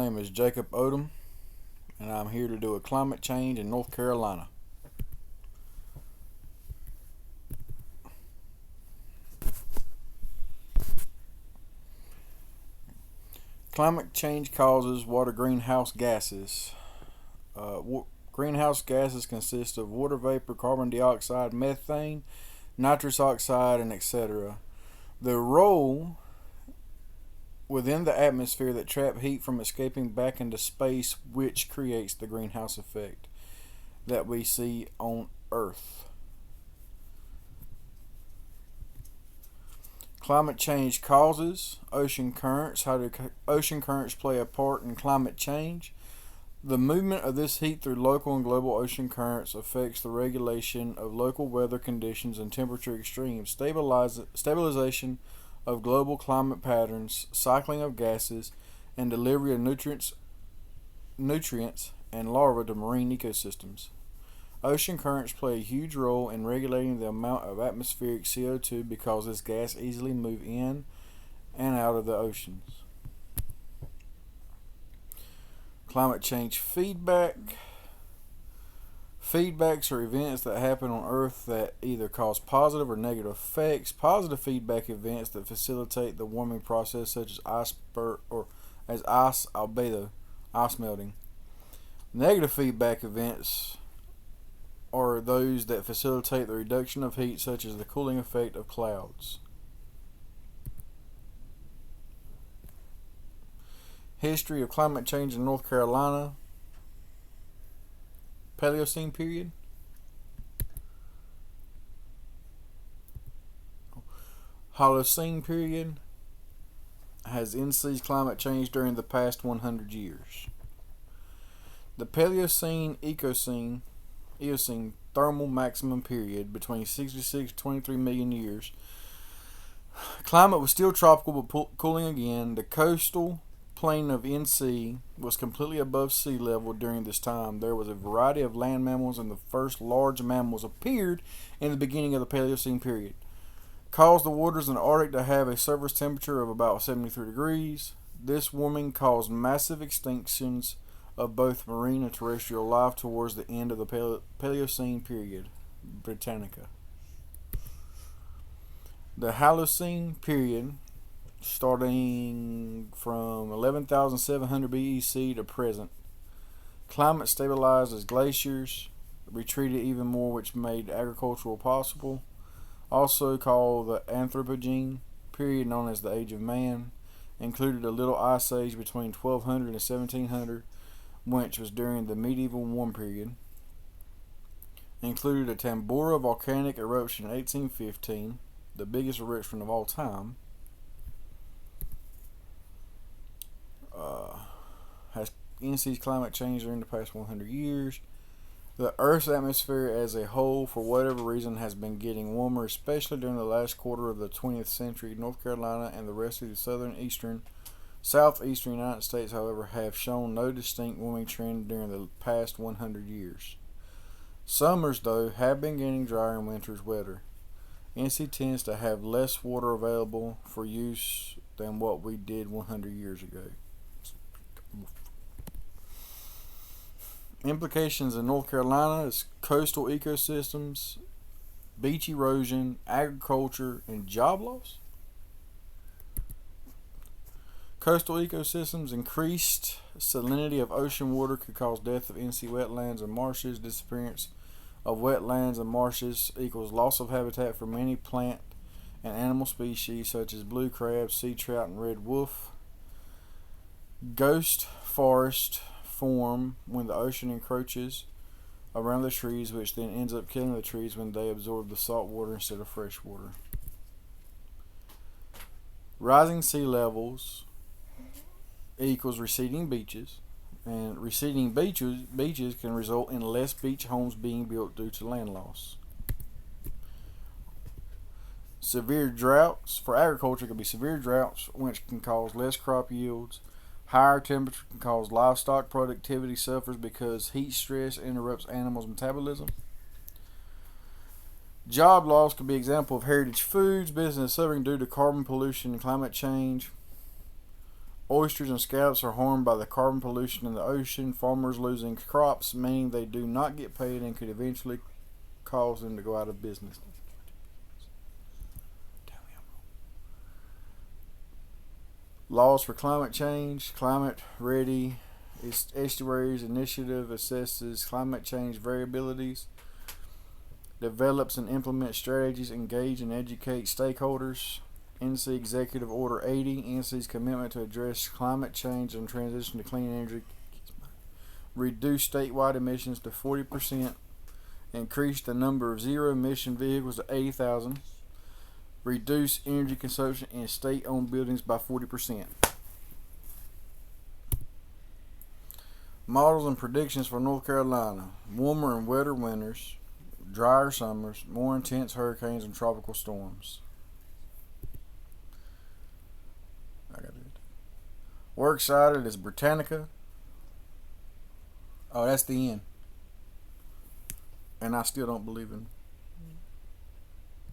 name is Jacob Odom, and I'm here to do a climate change in North Carolina. Climate change causes what are greenhouse gases? Greenhouse gases consist of water vapor, carbon dioxide, methane, nitrous oxide, and etc. The role within the atmosphere that trap heat from escaping back into space, which creates the greenhouse effect that we see on Earth. Climate change causes ocean currents. How do ocean currents play a part in climate change? The movement of this heat through local and global ocean currents affects the regulation of local weather conditions and temperature extremes, stabilization of global climate patterns, cycling of gases, and delivery of nutrients and larvae to marine ecosystems. Ocean currents play a huge role in regulating the amount of atmospheric CO2 because this gas easily moves in and out of the oceans. Climate change feedback. Feedbacks are events that happen on Earth that either cause positive or negative effects. Positive feedback events that facilitate the warming process, such as ice albedo, ice melting. Negative feedback events are those that facilitate the reduction of heat, such as the cooling effect of clouds. History of climate change in North Carolina. Paleocene period. Holocene period. Has NC's climate changed during the past 100 years? The Paleocene Eocene thermal maximum period between 66 and 23 million years. Climate was still tropical but cooling again. The coastal plain of NC was completely above sea level during this time. There was a variety of land mammals, and the first large mammals appeared in the beginning of the Paleocene period. Caused the waters in the Arctic to have a surface temperature of about 73 degrees. This warming caused massive extinctions of both marine and terrestrial life towards the end of the Paleocene period. Britannica. The Holocene period, starting from 11,700 BEC to present. Climate stabilized as glaciers retreated even more, which made agriculture possible. Also called the Anthropogene period, known as the Age of Man. Included a little ice age between 1200 and 1700, which was during the medieval warm period. Included a Tambora volcanic eruption in 1815, the biggest eruption of all time. Has NC's climate changed during the past 100 years? The Earth's atmosphere as a whole, for whatever reason, has been getting warmer, especially during the last quarter of the 20th century. North Carolina and the rest of the southeastern United States, however, have shown no distinct warming trend during the past 100 years. Summers, though, have been getting drier and winters wetter. NC tends to have less water available for use than what we did 100 years ago. Implications in North Carolina is coastal ecosystems, beach erosion, agriculture, and job loss. Coastal ecosystems. Increased salinity of ocean water could cause death of NC wetlands and marshes. Disappearance of wetlands and marshes equals loss of habitat for many plant and animal species such as blue crab, sea trout, and red wolf. Ghost forest form when the ocean encroaches around the trees, which then ends up killing the trees when they absorb the salt water instead of fresh water. Rising sea levels equals receding beaches, and receding beaches can result in less beach homes being built due to land loss. Severe droughts. For agriculture, can be severe droughts, which can cause less crop yields. Higher temperature can cause livestock productivity suffers because heat stress interrupts animals' metabolism. Job loss could be an example of heritage foods business suffering due to carbon pollution and climate change. Oysters and scallops are harmed by the carbon pollution in the ocean. Farmers losing crops, meaning they do not get paid and could eventually cause them to go out of business. Laws for climate change. Climate Ready Estuaries Initiative assesses climate change variabilities, develops and implements strategies, engage and educate stakeholders. NC Executive Order 80, NC's commitment to address climate change and transition to clean energy, reduce statewide emissions to 40%, increase the number of zero-emission vehicles to 80,000, reduce energy consumption in state-owned buildings by 40%. Models and predictions for North Carolina. Warmer and wetter winters, drier summers, more intense hurricanes and tropical storms. We're excited as Britannica. Oh, that's the end. And I still don't believe in